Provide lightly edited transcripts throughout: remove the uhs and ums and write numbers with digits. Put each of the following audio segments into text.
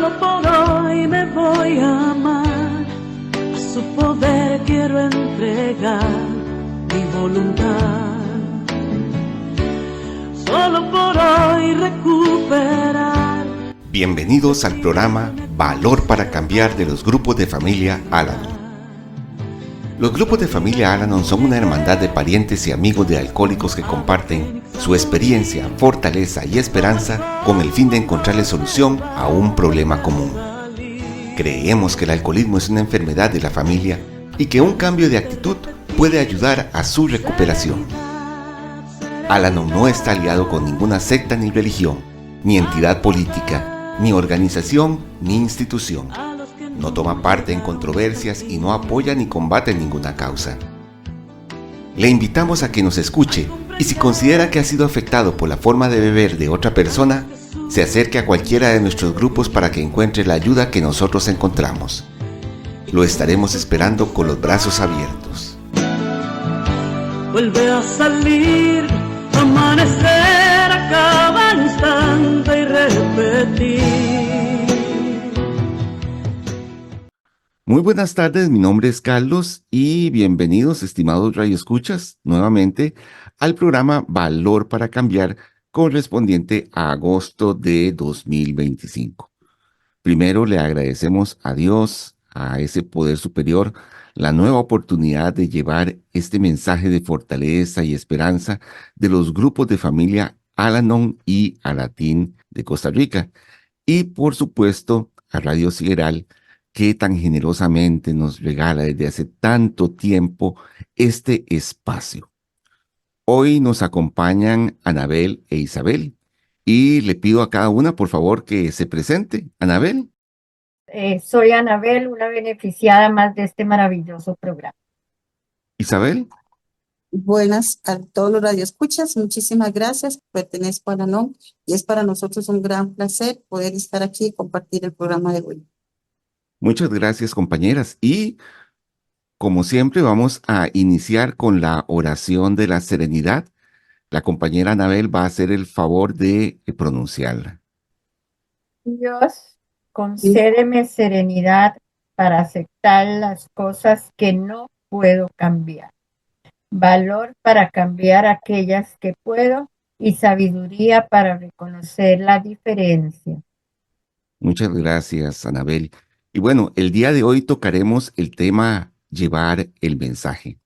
Solo por hoy me voy a amar, a su poder quiero entregar mi voluntad. Solo por hoy recuperar. Bienvenidos al programa Valor para Cambiar de los grupos de familia Al-Anon. Los grupos de familia Al-Anon son una hermandad de parientes y amigos de alcohólicos que comparten su experiencia, fortaleza y esperanza con el fin de encontrarle solución a un problema común. Creemos que el alcoholismo es una enfermedad de la familia y que un cambio de actitud puede ayudar a su recuperación. Al-Anon no está aliado con ninguna secta ni religión, ni entidad política, ni organización, ni institución. No toma parte en controversias y no apoya ni combate ninguna causa. Le invitamos a que nos escuche y si considera que ha sido afectado por la forma de beber de otra persona, se acerque a cualquiera de nuestros grupos para que encuentre la ayuda que nosotros encontramos. Lo estaremos esperando con los brazos abiertos. Vuelve a salir, amanecer a cada instante y repetir. Muy buenas tardes, mi nombre es Carlos y bienvenidos, estimados radioescuchas, nuevamente al programa Valor para Cambiar correspondiente a agosto de 2025. Primero le agradecemos a Dios, a ese poder superior, la nueva oportunidad de llevar este mensaje de fortaleza y esperanza de los grupos de familia Al-Anon y Alatín de Costa Rica. Y por supuesto a Radio Sideral, que tan generosamente nos regala desde hace tanto tiempo este espacio. Hoy nos acompañan Anabel e Isabel y le pido a cada una, por favor, que se presente. Anabel. Soy Anabel, una beneficiada más de este maravilloso programa. Isabel. Buenas a todos los radioescuchas, muchísimas gracias. Pertenezco a Al-Anon y es para nosotros un gran placer poder estar aquí y compartir el programa de hoy. Muchas gracias, compañeras. Y como siempre, vamos a iniciar con la oración de la serenidad. La compañera Anabel va a hacer el favor de pronunciarla. Dios, concédeme serenidad para aceptar las cosas que no puedo cambiar, valor para cambiar aquellas que puedo y sabiduría para reconocer la diferencia. Muchas gracias, Anabel. Y bueno, el día de hoy tocaremos el tema llevar el mensaje.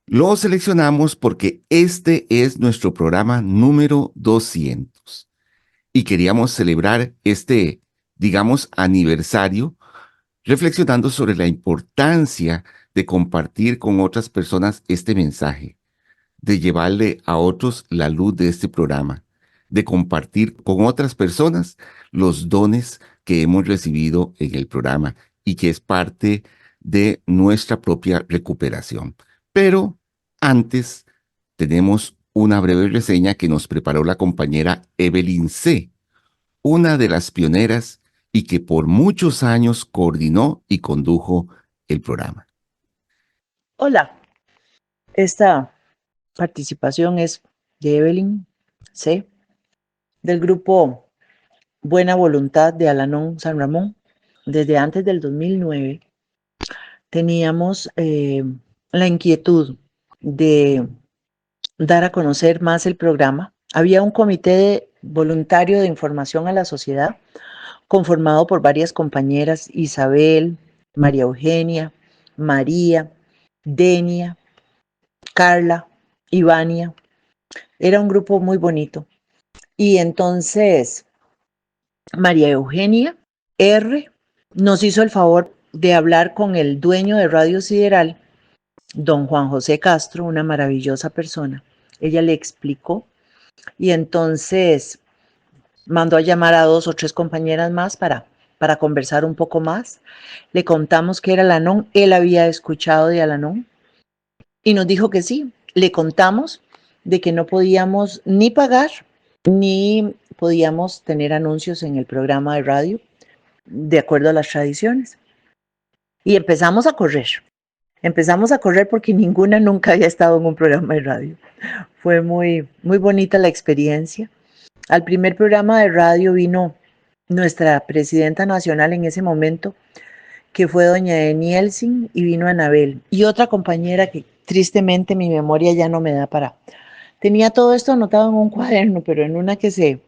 Lo seleccionamos porque este es nuestro programa número 200 y queríamos celebrar este, digamos, aniversario reflexionando sobre la importancia de compartir con otras personas este mensaje, de llevarle a otros la luz de este programa, de compartir con otras personas los dones que hemos recibido en el programa y que es parte de nuestra propia recuperación. Pero antes tenemos una breve reseña que nos preparó la compañera Evelyn C., una de las pioneras y que por muchos años coordinó y condujo el programa. Hola, esta participación es de Evelyn C., del grupo Buena Voluntad de Al-Anon San Ramón. Desde antes del 2009 teníamos la inquietud de dar a conocer más el programa. Había un comité voluntario de información a la sociedad conformado por varias compañeras: Isabel, María Eugenia, María, Denia, Carla, Ivania. Era un grupo muy bonito. Y entonces María Eugenia R. nos hizo el favor de hablar con el dueño de Radio Sideral, don Juan José Castro, una maravillosa persona. Ella le explicó y entonces mandó a llamar a 2 o 3 compañeras más para conversar un poco más. Le contamos que era Al-Anon, él había escuchado de Al-Anon y nos dijo que sí. Le contamos de que no podíamos ni pagar ni podíamos tener anuncios en el programa de radio de acuerdo a las tradiciones. Y empezamos a correr porque ninguna nunca había estado en un programa de radio. Fue muy, muy bonita la experiencia. Al primer programa de radio vino nuestra presidenta nacional en ese momento, que fue doña Enielsin, y vino Anabel, y otra compañera que tristemente mi memoria ya no me da para. Tenía todo esto anotado en un cuaderno, pero en una que se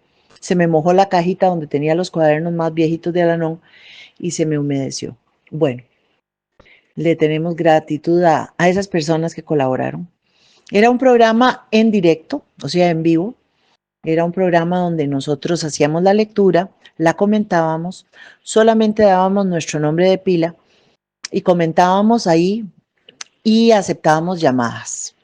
me mojó la cajita donde tenía los cuadernos más viejitos de Alanón y se me humedeció. Bueno, le tenemos gratitud a esas personas que colaboraron. Era un programa en directo, o sea, en vivo. Era un programa donde nosotros hacíamos la lectura, la comentábamos, solamente dábamos nuestro nombre de pila y comentábamos ahí y aceptábamos llamadas.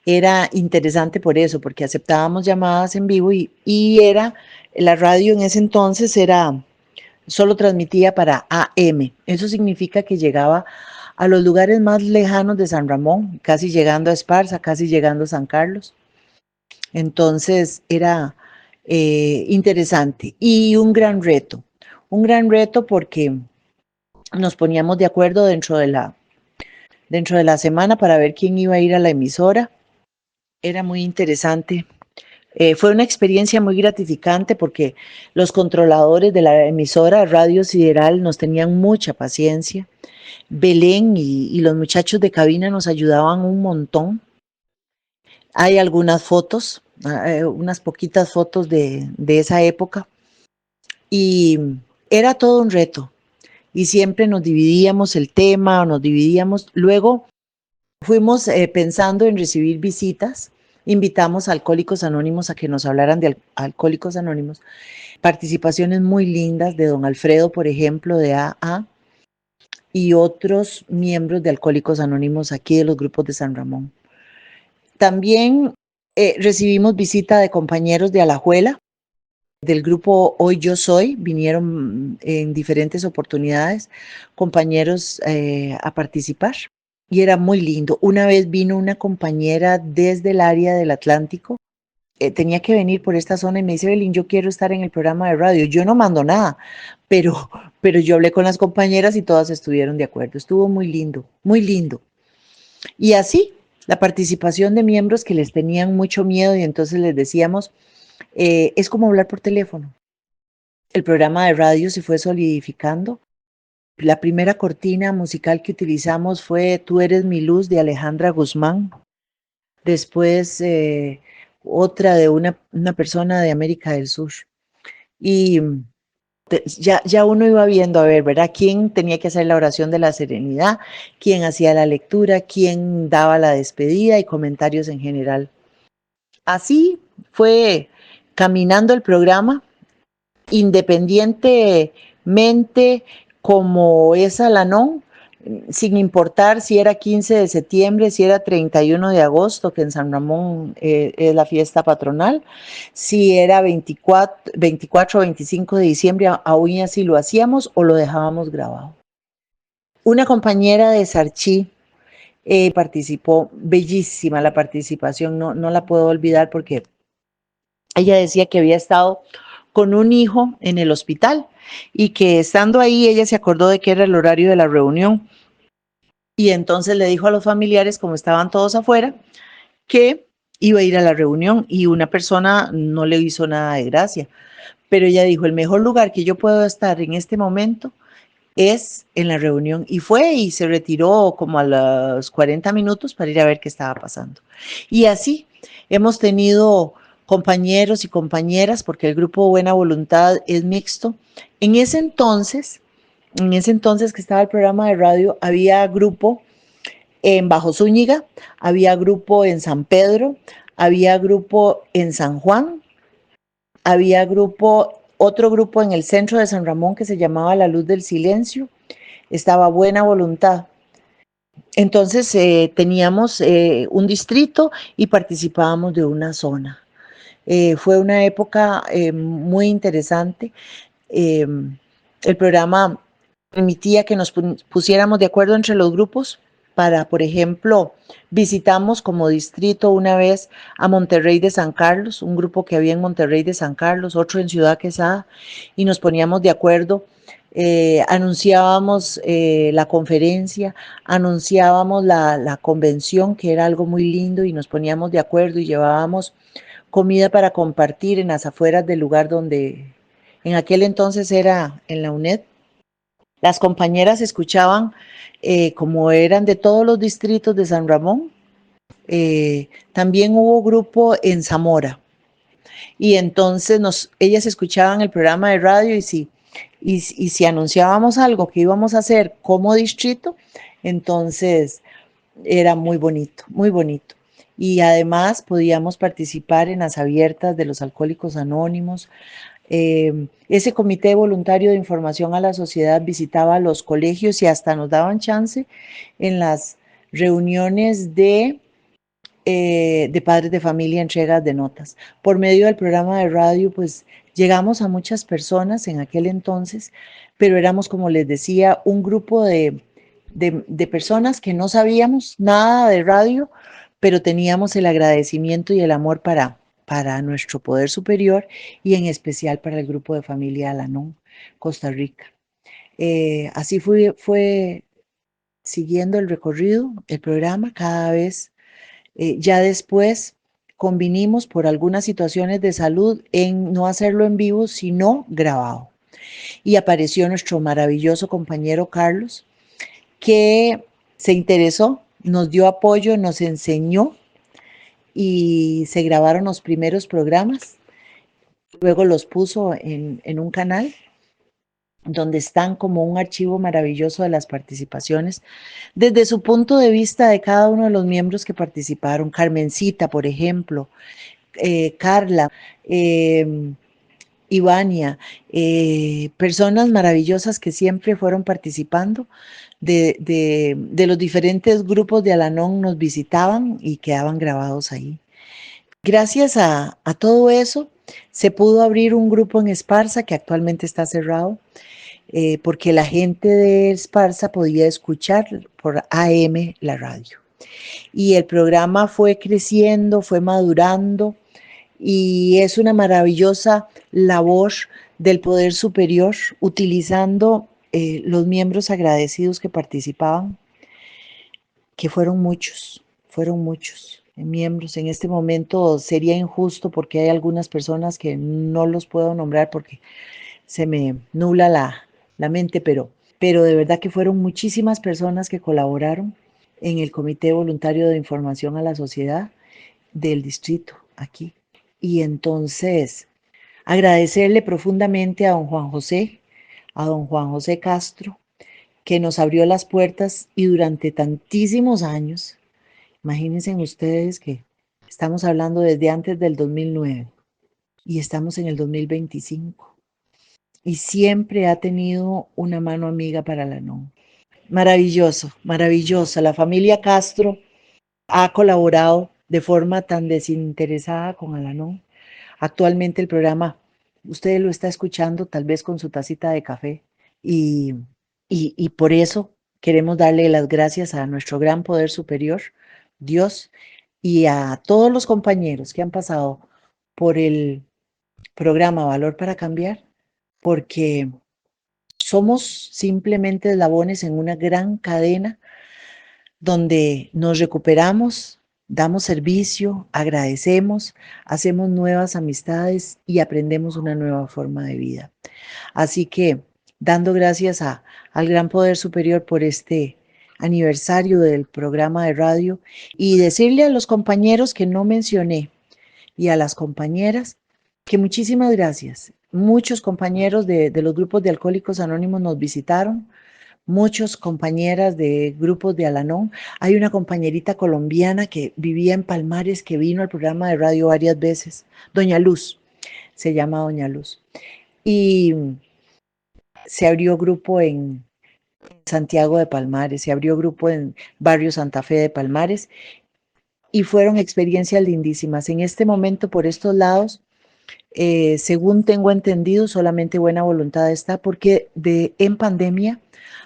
Era interesante por eso, porque aceptábamos llamadas en vivo y era, la radio en ese entonces solo transmitía para AM. Eso significa que llegaba a los lugares más lejanos de San Ramón, casi llegando a Esparza, casi llegando a San Carlos. Entonces era interesante y un gran reto porque nos poníamos de acuerdo dentro de la semana para ver quién iba a ir a la emisora. Era muy interesante. Fue una experiencia muy gratificante porque los controladores de la emisora Radio Sideral nos tenían mucha paciencia. Belén y los muchachos de cabina nos ayudaban un montón. Hay algunas fotos, unas poquitas fotos de esa época y era todo un reto y siempre nos dividíamos el tema, nos dividíamos. Luego fuimos pensando en recibir visitas, invitamos a Alcohólicos Anónimos a que nos hablaran de Alcohólicos Anónimos, participaciones muy lindas de don Alfredo, por ejemplo, de AA, y otros miembros de Alcohólicos Anónimos aquí de los grupos de San Ramón. También recibimos visita de compañeros de Alajuela, del grupo Hoy Yo Soy, vinieron en diferentes oportunidades compañeros a participar y era muy lindo. Una vez vino una compañera desde el área del Atlántico, tenía que venir por esta zona y me dice, Belín, yo quiero estar en el programa de radio. Yo no mando nada, pero yo hablé con las compañeras y todas estuvieron de acuerdo. Estuvo muy lindo, muy lindo. Y así, la participación de miembros que les tenían mucho miedo y entonces les decíamos, es como hablar por teléfono. El programa de radio se fue solidificando. La primera cortina musical que utilizamos fue Tú eres mi luz de Alejandra Guzmán. Después otra de una persona de América del Sur. Y ya uno iba viendo, a ver, ¿verdad? ¿Quién tenía que hacer la oración de la serenidad? ¿Quién hacía la lectura? ¿Quién daba la despedida y comentarios en general? Así fue caminando el programa, independientemente como es Alanón, sin importar si era 15 de septiembre, si era 31 de agosto, que en San Ramón es la fiesta patronal, si era 24 o 25 de diciembre, aún así lo hacíamos o lo dejábamos grabado. Una compañera de Sarchí participó, bellísima la participación, no la puedo olvidar porque ella decía que había estado con un hijo en el hospital y que estando ahí ella se acordó de que era el horario de la reunión y entonces le dijo a los familiares, como estaban todos afuera, que iba a ir a la reunión y una persona no le hizo nada de gracia, pero ella dijo, el mejor lugar que yo puedo estar en este momento es en la reunión, y fue y se retiró como a los 40 minutos para ir a ver qué estaba pasando. Y así hemos tenido compañeros y compañeras, porque el grupo Buena Voluntad es mixto. En ese entonces que estaba el programa de radio, había grupo en Bajo Zúñiga, había grupo en San Pedro, había grupo en San Juan, había otro grupo en el centro de San Ramón que se llamaba La Luz del Silencio, estaba Buena Voluntad. Entonces teníamos un distrito y participábamos de una zona. Fue una época muy interesante. El programa permitía que nos pusiéramos de acuerdo entre los grupos para, por ejemplo, visitamos como distrito una vez a Monterrey de San Carlos, un grupo que había en Monterrey de San Carlos, otro en Ciudad Quesada, y nos poníamos de acuerdo, anunciábamos la conferencia, anunciábamos la convención, que era algo muy lindo, y nos poníamos de acuerdo y llevábamos comida para compartir en las afueras del lugar en En aquel entonces era en la UNED. Las compañeras escuchaban, como eran de todos los distritos de San Ramón, también hubo grupo en Zamora. Y entonces ellas escuchaban el programa de radio y si anunciábamos algo que íbamos a hacer como distrito, entonces era muy bonito, muy bonito. Y además podíamos participar en las abiertas de los Alcohólicos Anónimos. Ese comité voluntario de información a la sociedad visitaba los colegios y hasta nos daban chance en las reuniones de padres de familia, entregas de notas. Por medio del programa de radio, pues llegamos a muchas personas en aquel entonces, pero éramos, como les decía, un grupo de personas que no sabíamos nada de radio, pero teníamos el agradecimiento y el amor para nuestro poder superior y en especial para el grupo de familia Al-Anon, Costa Rica. Así fue siguiendo el recorrido, el programa, cada vez. Ya después convinimos por algunas situaciones de salud en no hacerlo en vivo, sino grabado. Y apareció nuestro maravilloso compañero Carlos, que se interesó, nos dio apoyo, nos enseñó y se grabaron los primeros programas. Luego los puso en un canal donde están como un archivo maravilloso de las participaciones, desde su punto de vista de cada uno de los miembros que participaron. Carmencita, por ejemplo, Carla, Ivania, personas maravillosas que siempre fueron participando de los diferentes grupos de Al-Anon, nos visitaban y quedaban grabados ahí. Gracias a todo eso, se pudo abrir un grupo en Esparza que actualmente está cerrado, porque la gente de Esparza podía escuchar por AM la radio. Y el programa fue creciendo, fue madurando, y es una maravillosa labor del poder superior utilizando los miembros agradecidos que participaban, que fueron muchos miembros. En este momento sería injusto porque hay algunas personas que no los puedo nombrar porque se me nubla la mente, pero de verdad que fueron muchísimas personas que colaboraron en el Comité Voluntario de Información a la Sociedad del distrito aquí. Y entonces agradecerle profundamente a don Juan José Castro, que nos abrió las puertas y durante tantísimos años, imagínense ustedes que estamos hablando desde antes del 2009 y estamos en el 2025. Y siempre ha tenido una mano amiga para la Al-Anon. Maravilloso, maravillosa. La familia Castro ha colaborado de forma tan desinteresada con Al-Anon. Actualmente el programa, usted lo está escuchando tal vez con su tacita de café y por eso queremos darle las gracias a nuestro gran poder superior, Dios, y a todos los compañeros que han pasado por el programa Valor para Cambiar, porque somos simplemente eslabones en una gran cadena donde nos recuperamos, damos servicio, agradecemos, hacemos nuevas amistades y aprendemos una nueva forma de vida. Así que, dando gracias al Gran Poder Superior por este aniversario del programa de radio y decirle a los compañeros que no mencioné y a las compañeras que muchísimas gracias. Muchos compañeros de los grupos de Alcohólicos Anónimos nos visitaron, muchos compañeras de grupos de Al-Anon. Hay una compañerita colombiana que vivía en Palmares que vino al programa de radio varias veces, Doña Luz, se llama Doña Luz. Y se abrió grupo en Santiago de Palmares, se abrió grupo en Barrio Santa Fe de Palmares y fueron experiencias lindísimas. En este momento, por estos lados, según tengo entendido, solamente Buena Voluntad está porque en pandemia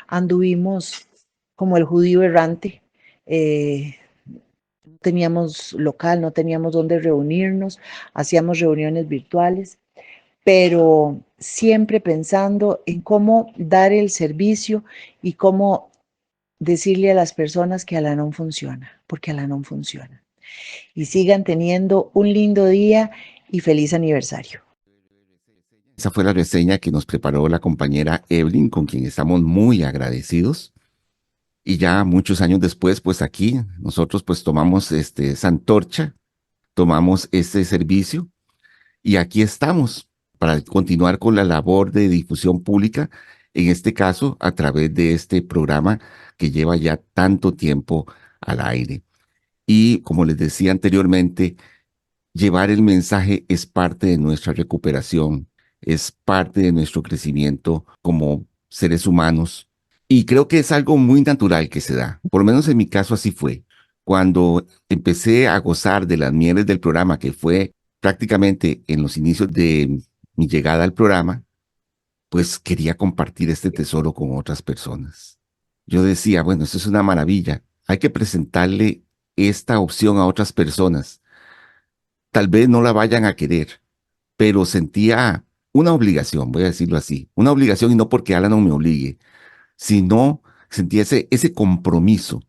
anduvimos como el judío errante, no teníamos local, no teníamos dónde reunirnos, hacíamos reuniones virtuales, pero siempre pensando en cómo dar el servicio y cómo decirle a las personas que Al-Anon funciona, porque Al-Anon funciona. Y sigan teniendo un lindo día y feliz aniversario. Esa fue la reseña que nos preparó la compañera Evelyn, con quien estamos muy agradecidos. Y ya muchos años después, pues aquí nosotros pues tomamos esa antorcha, tomamos este servicio y aquí estamos para continuar con la labor de difusión pública, en este caso a través de este programa que lleva ya tanto tiempo al aire. Y como les decía anteriormente, llevar el mensaje es parte de nuestra recuperación, es parte de nuestro crecimiento como seres humanos. Y creo que es algo muy natural que se da. Por lo menos en mi caso así fue. Cuando empecé a gozar de las mieles del programa, que fue prácticamente en los inicios de mi llegada al programa, pues quería compartir este tesoro con otras personas. Yo decía, bueno, esto es una maravilla. Hay que presentarle esta opción a otras personas. Tal vez no la vayan a querer, pero sentía una obligación, voy a decirlo así, una obligación, y no porque Alan no me obligue, sino sentía ese compromiso,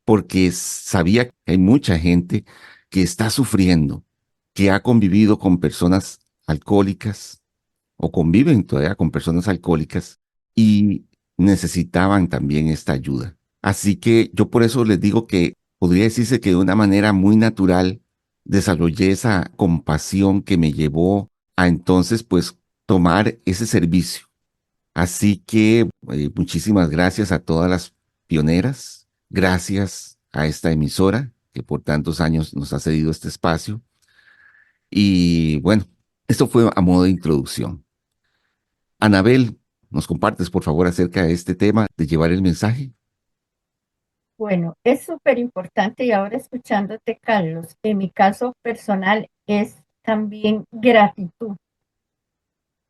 porque sabía que hay mucha gente que está sufriendo, que ha convivido con personas alcohólicas o conviven todavía con personas alcohólicas y necesitaban también esta ayuda. Así que yo por eso les digo que podría decirse que de una manera muy natural desarrollé esa compasión que me llevó a entonces pues tomar ese servicio. Así que muchísimas gracias a todas las pioneras, gracias a esta emisora que por tantos años nos ha cedido este espacio. Y bueno, esto fue a modo de introducción. Anabel, ¿nos compartes por favor acerca de este tema de llevar el mensaje? Bueno, es súper importante y ahora escuchándote, Carlos, en mi caso personal es también gratitud.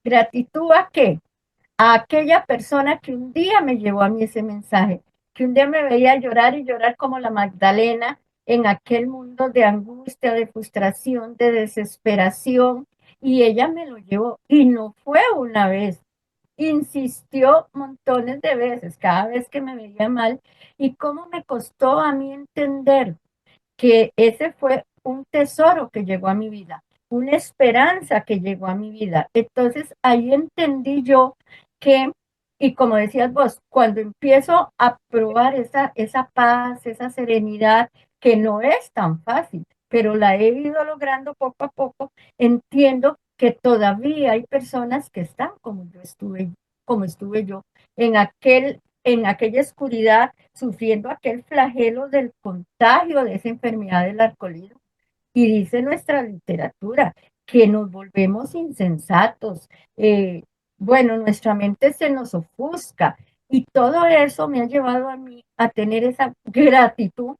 ¿Gratitud a qué? A aquella persona que un día me llevó a mí ese mensaje, que un día me veía llorar y llorar como la Magdalena en aquel mundo de angustia, de frustración, de desesperación, y ella me lo llevó, y no fue una vez, insistió montones de veces, cada vez que me veía mal, y cómo me costó a mí entender que ese fue un tesoro que llegó a mi vida, una esperanza que llegó a mi vida. Entonces ahí entendí yo que, y como decías vos, cuando empiezo a probar esa paz, esa serenidad, que no es tan fácil, pero la he ido logrando poco a poco, entiendo que todavía hay personas que están como estuve yo, en aquella oscuridad, sufriendo aquel flagelo del contagio de esa enfermedad del alcoholismo. Y dice nuestra literatura que nos volvemos insensatos, bueno, nuestra mente se nos ofusca, y todo eso me ha llevado a mí a tener esa gratitud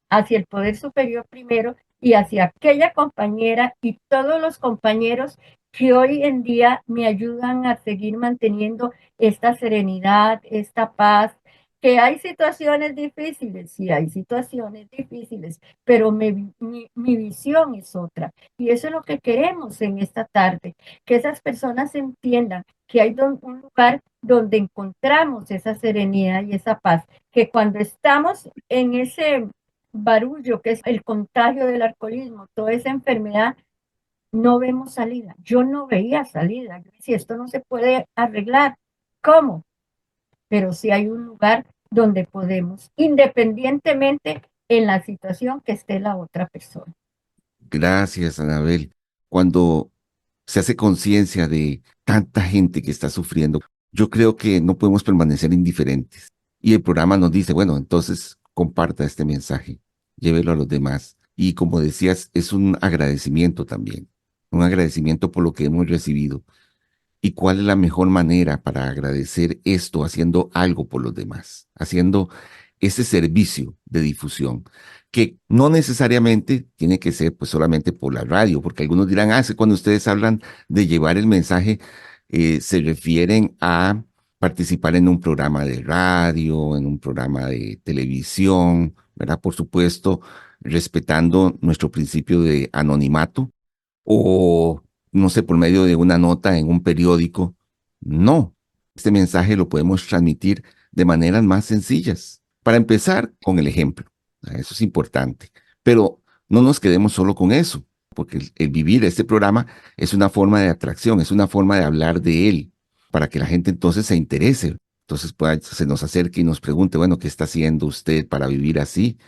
hacia el poder superior primero y hacia aquella compañera y todos los compañeros que hoy en día me ayudan a seguir manteniendo esta serenidad, esta paz, que hay situaciones difíciles, sí hay situaciones difíciles, pero mi visión es otra. Y eso es lo que queremos en esta tarde, que esas personas entiendan que hay un lugar donde encontramos esa serenidad y esa paz, que cuando estamos en ese barullo que es el contagio del alcoholismo, toda esa enfermedad, no vemos salida. Yo no veía salida. Yo decía, esto no se puede arreglar. ¿Cómo? Pero sí hay un lugar donde podemos, independientemente en la situación que esté la otra persona. Gracias, Anabel. Cuando se hace conciencia de tanta gente que está sufriendo, yo creo que no podemos permanecer indiferentes. Y el programa nos dice, bueno, entonces comparta este mensaje, llévelo a los demás. Y como decías, es un agradecimiento también, un agradecimiento por lo que hemos recibido. ¿Y cuál es la mejor manera para agradecer esto? Haciendo algo por los demás, haciendo ese servicio de difusión, que no necesariamente tiene que ser pues solamente por la radio, porque algunos dirán, es que cuando ustedes hablan de llevar el mensaje, se refieren a participar en un programa de radio, en un programa de televisión, ¿verdad? Por supuesto, respetando nuestro principio de anonimato, o no sé, por medio de una nota en un periódico. No, este mensaje lo podemos transmitir de maneras más sencillas. Para empezar, con el ejemplo. Eso es importante. Pero no nos quedemos solo con eso. porque el vivir este programa es una forma de atracción, es una forma de hablar de él, para que la gente entonces se interese. Entonces se nos acerque y nos pregunte, bueno, ¿qué está haciendo usted para vivir así?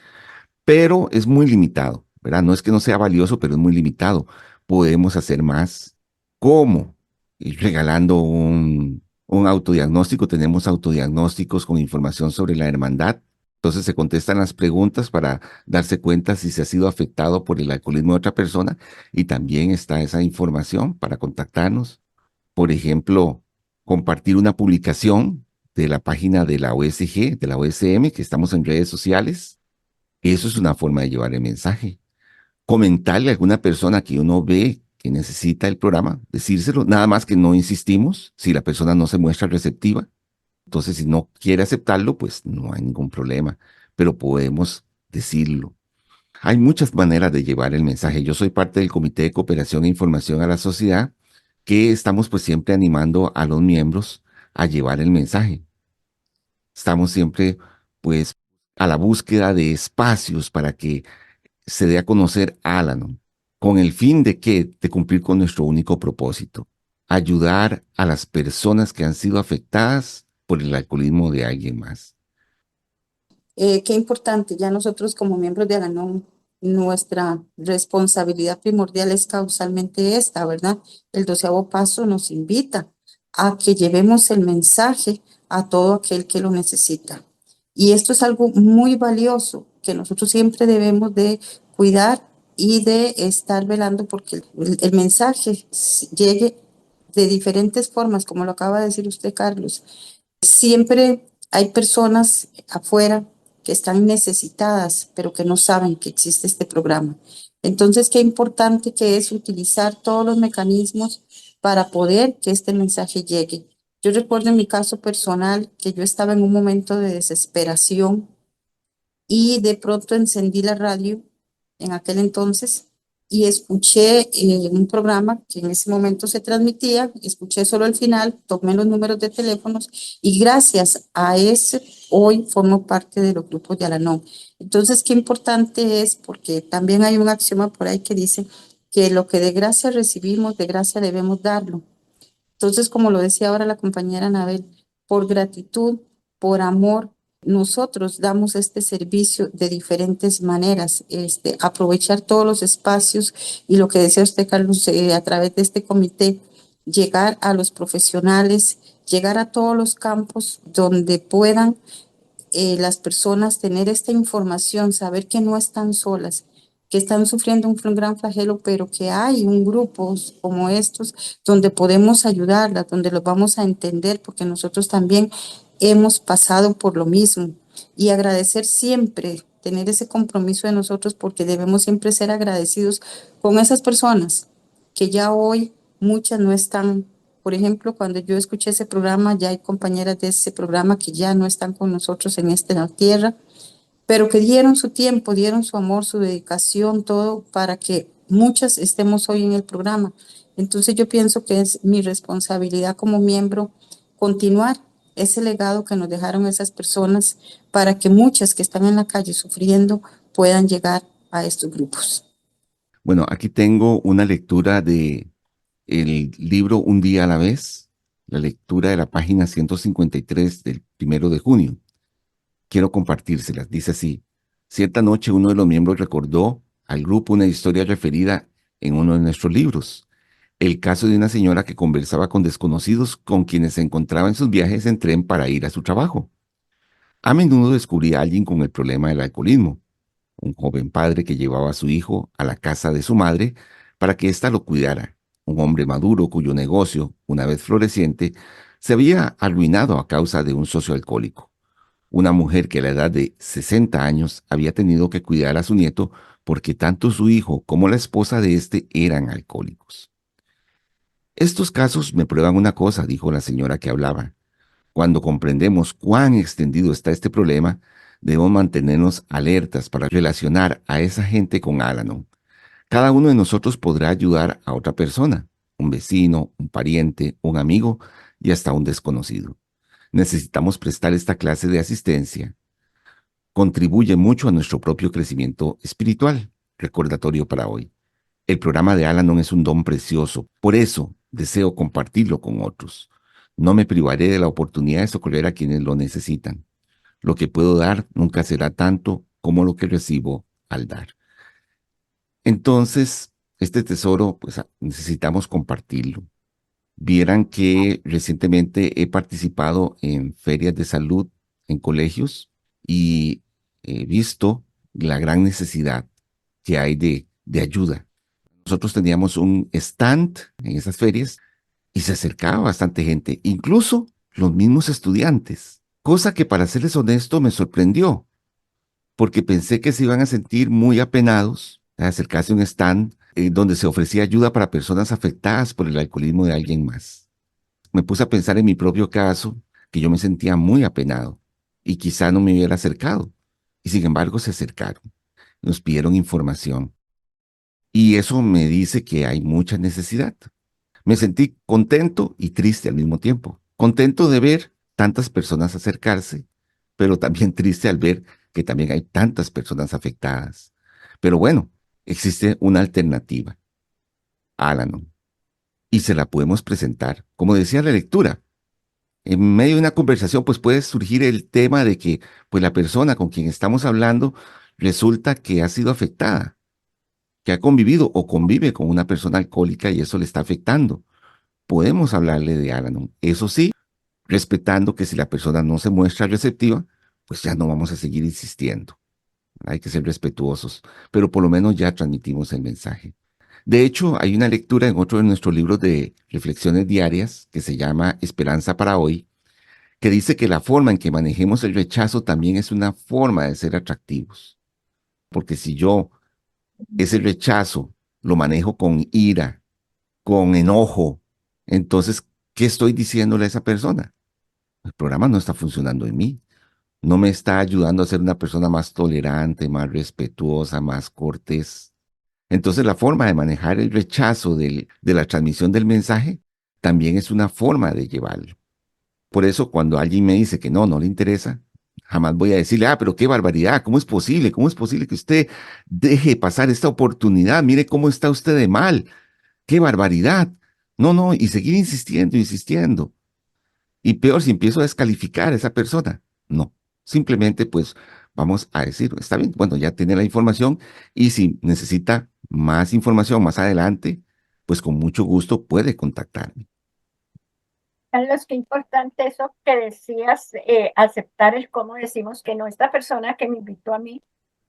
Pero es muy limitado, ¿verdad? No es que no sea valioso, pero es muy limitado. Podemos hacer más. ¿Cómo? Y regalando un autodiagnóstico. Tenemos autodiagnósticos con información sobre la hermandad. Entonces se contestan las preguntas para darse cuenta si se ha sido afectado por el alcoholismo de otra persona, y también está esa información para contactarnos. Por ejemplo, compartir una publicación de la página de la OSG, de la OSM, que estamos en redes sociales. Eso es una forma de llevar el mensaje. Comentarle a alguna persona que uno ve que necesita el programa, decírselo, nada más que no insistimos si la persona no se muestra receptiva. Entonces, si no quiere aceptarlo, pues no hay ningún problema, pero podemos decirlo. Hay muchas maneras de llevar el mensaje. Yo soy parte del Comité de Cooperación e Información a la Sociedad, que estamos pues siempre animando a los miembros a llevar el mensaje. Estamos siempre pues a la búsqueda de espacios para que se dé a conocer Al-Anon, con el fin de que, de cumplir con nuestro único propósito: ayudar a las personas que han sido afectadas por el alcoholismo de alguien más. Qué importante, ya nosotros como miembros de Alanon, nuestra responsabilidad primordial es causalmente esta, ¿verdad? El 12º paso nos invita a que llevemos el mensaje a todo aquel que lo necesita. Y esto es algo muy valioso que nosotros siempre debemos de cuidar y de estar velando porque el mensaje llegue de diferentes formas, como lo acaba de decir usted, Carlos. Siempre hay personas afuera que están necesitadas, pero que no saben que existe este programa. Entonces, qué importante que es utilizar todos los mecanismos para poder que este mensaje llegue. Yo recuerdo en mi caso personal que yo estaba en un momento de desesperación y de pronto encendí la radio en aquel entonces y escuché un programa que en ese momento se transmitía, escuché solo el final, tomé los números de teléfonos y gracias a ese hoy formo parte de los grupos de Al-Anon. Entonces, qué importante es, porque también hay un axioma por ahí que dice que lo que de gracia recibimos, de gracia debemos darlo. Entonces, como lo decía ahora la compañera Anabel, por gratitud, por amor, nosotros damos este servicio de diferentes maneras, aprovechar todos los espacios y lo que decía usted, Carlos, a través de este comité, llegar a los profesionales, llegar a todos los campos donde puedan las personas tener esta información, saber que no están solas, que están sufriendo un gran flagelo, pero que hay un grupo como estos donde podemos ayudarlas, donde los vamos a entender, porque nosotros también hemos pasado por lo mismo. Y agradecer siempre, tener ese compromiso de nosotros, porque debemos siempre ser agradecidos con esas personas que ya hoy muchas no están. Por ejemplo, cuando yo escuché ese programa, ya hay compañeras de ese programa que ya no están con nosotros en esta tierra, pero que dieron su tiempo, dieron su amor, su dedicación, todo para que muchas estemos hoy en el programa. Entonces yo pienso que es mi responsabilidad como miembro continuar ese legado que nos dejaron esas personas para que muchas que están en la calle sufriendo puedan llegar a estos grupos. Bueno, aquí tengo una lectura de el libro Un día a la vez, la lectura de la página 153 del 1 de junio. Quiero compartírselas. Dice así: cierta noche uno de los miembros recordó al grupo una historia referida en uno de nuestros libros, el caso de una señora que conversaba con desconocidos con quienes se encontraba en sus viajes en tren para ir a su trabajo. A menudo descubría a alguien con el problema del alcoholismo, un joven padre que llevaba a su hijo a la casa de su madre para que ésta lo cuidara, un hombre maduro cuyo negocio, una vez floreciente, se había arruinado a causa de un socio alcohólico, una mujer que a la edad de 60 años había tenido que cuidar a su nieto porque tanto su hijo como la esposa de éste eran alcohólicos. Estos casos me prueban una cosa, dijo la señora que hablaba. Cuando comprendemos cuán extendido está este problema, debemos mantenernos alertas para relacionar a esa gente con Al-Anon. Cada uno de nosotros podrá ayudar a otra persona, un vecino, un pariente, un amigo y hasta un desconocido. Necesitamos prestar esta clase de asistencia. Contribuye mucho a nuestro propio crecimiento espiritual. Recordatorio para hoy. El programa de Al-Anon es un don precioso, por eso deseo compartirlo con otros. No me privaré de la oportunidad de socorrer a quienes lo necesitan. Lo que puedo dar nunca será tanto como lo que recibo al dar. Entonces, este tesoro, pues necesitamos compartirlo. Vieran que recientemente he participado en ferias de salud en colegios y he visto la gran necesidad que hay de ayuda. Nosotros teníamos un stand en esas ferias y se acercaba bastante gente, incluso los mismos estudiantes, cosa que para serles honesto me sorprendió, porque pensé que se iban a sentir muy apenados al acercarse a un stand donde se ofrecía ayuda para personas afectadas por el alcoholismo de alguien más. Me puse a pensar en mi propio caso, que yo me sentía muy apenado y quizá no me hubiera acercado. Y sin embargo se acercaron, nos pidieron información. Y eso me dice que hay mucha necesidad. Me sentí contento y triste al mismo tiempo. Contento de ver tantas personas acercarse, pero también triste al ver que también hay tantas personas afectadas. Pero bueno, existe una alternativa, Al-Anon, y se la podemos presentar. Como decía la lectura, en medio de una conversación, pues puede surgir el tema de que, pues la persona con quien estamos hablando resulta que ha sido afectada, que ha convivido o convive con una persona alcohólica y eso le está afectando. Podemos hablarle de Al-Anon. Eso sí, respetando que si la persona no se muestra receptiva, pues ya no vamos a seguir insistiendo. Hay que ser respetuosos, pero por lo menos ya transmitimos el mensaje. De hecho, hay una lectura en otro de nuestros libros de reflexiones diarias que se llama Esperanza para hoy, que dice que la forma en que manejemos el rechazo también es una forma de ser atractivos. Porque si yo ese rechazo lo manejo con ira, con enojo, entonces, ¿qué estoy diciéndole a esa persona? El programa no está funcionando en mí. No me está ayudando a ser una persona más tolerante, más respetuosa, más cortés. Entonces, la forma de manejar el rechazo de la transmisión del mensaje también es una forma de llevarlo. Por eso, cuando alguien me dice que no le interesa, jamás voy a decirle, pero qué barbaridad, ¿cómo es posible? ¿Cómo es posible que usted deje pasar esta oportunidad? Mire cómo está usted de mal, qué barbaridad. No, y seguir insistiendo, insistiendo. Y peor si empiezo a descalificar a esa persona. No, simplemente pues vamos a decir, está bien, bueno, ya tiene la información y si necesita más información más adelante, pues con mucho gusto puede contactarme. Carlos, qué importante eso que decías, aceptar el cómo decimos que no. Esta persona que me invitó a mí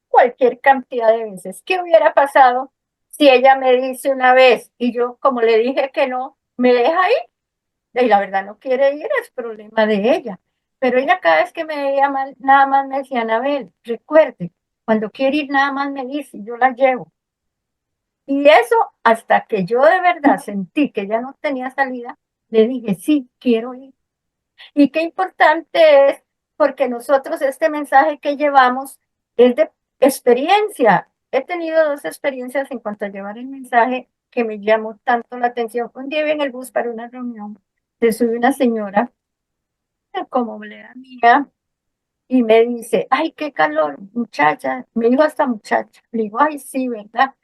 cualquier cantidad de veces. ¿Qué hubiera pasado si ella me dice una vez y yo, como le dije que no, me deja ir? Y la verdad no quiere ir, es problema de ella. Pero ella cada vez que me veía mal, nada más me decía, Anabel, recuerde, cuando quiere ir nada más me dice, yo la llevo. Y eso hasta que yo de verdad sentí que ya no tenía salida, le dije, sí, quiero ir. Y qué importante es, porque nosotros este mensaje que llevamos es de experiencia. He tenido dos experiencias en cuanto a llevar el mensaje que me llamó tanto la atención. Un día iba en el bus para una reunión, se sube una señora, como la edad mía, y me dice, ay, qué calor, muchacha. Me dijo hasta muchacha. Le digo, ay, sí, ¿verdad?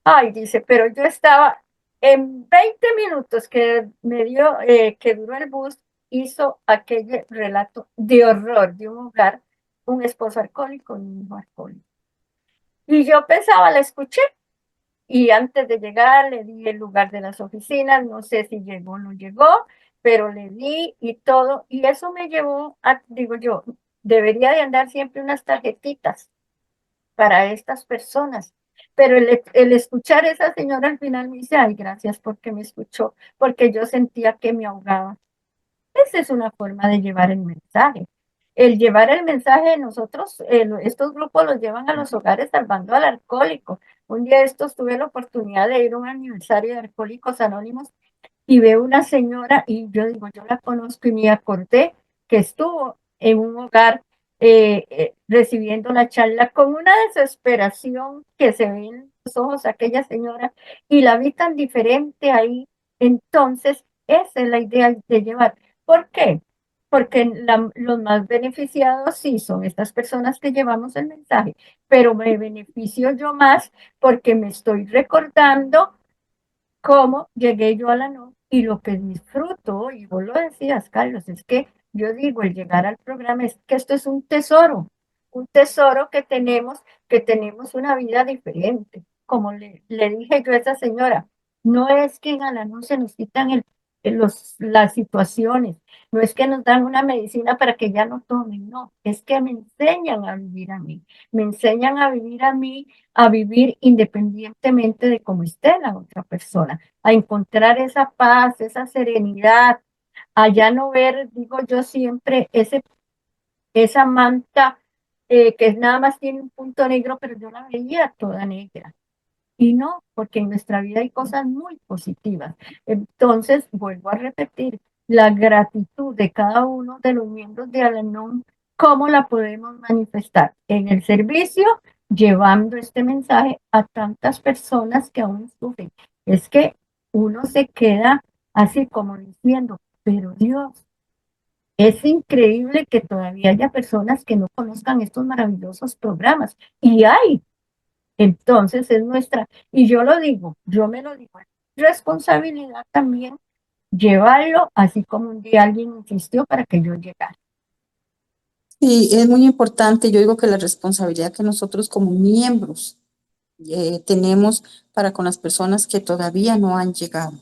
Ay, dice, pero yo estaba en 20 minutos que me dio, que duró el bus, hizo aquel relato de horror de un hogar, un esposo alcohólico y un hijo alcohólico. Y yo pensaba, la escuché, y antes de llegar le di el lugar de las oficinas, no sé si llegó o no llegó, pero le di y todo, y eso me llevó a, digo yo, debería de andar siempre unas tarjetitas para estas personas. Pero el escuchar a esa señora al final me dice, ay, gracias porque me escuchó, porque yo sentía que me ahogaba. Esa es una forma de llevar el mensaje. El llevar el mensaje, nosotros, estos grupos los llevan a los hogares salvando al alcohólico. Un día de estos tuve la oportunidad de ir a un aniversario de Alcohólicos Anónimos y veo una señora y yo digo, yo la conozco y me acordé que estuvo en un hogar recibiendo la charla con una desesperación que se ve en los ojos de aquella señora y la vi tan diferente ahí. Entonces, esa es la idea de llevar. ¿Por qué? porque los más beneficiados sí son estas personas que llevamos el mensaje, pero me beneficio yo más porque me estoy recordando cómo llegué yo a la NO y lo que disfruto, y vos lo decías, Carlos, es que yo digo, el llegar al programa es que esto es un tesoro que tenemos una vida diferente. Como le dije yo a esa señora, no es que en Alanón se nos quitan las situaciones, no es que nos dan una medicina para que ya no tomen, no, es que me enseñan a vivir a mí, me enseñan a vivir a mí, a vivir independientemente de cómo esté la otra persona, a encontrar esa paz, esa serenidad, a ya no ver, digo yo siempre, esa manta que nada más tiene un punto negro, pero yo la veía toda negra. Y no, porque en nuestra vida hay cosas muy positivas. Entonces, vuelvo a repetir, la gratitud de cada uno de los miembros de Al-Anon, ¿cómo la podemos manifestar? En el servicio, llevando este mensaje a tantas personas que aún sufren. Es que uno se queda así como diciendo, pero Dios, es increíble que todavía haya personas que no conozcan estos maravillosos programas. Y hay. Entonces es nuestra, y yo lo digo, yo me lo digo, es responsabilidad también llevarlo, así como un día alguien insistió para que yo llegara. Y es muy importante, yo digo que la responsabilidad que nosotros como miembros tenemos para con las personas que todavía no han llegado.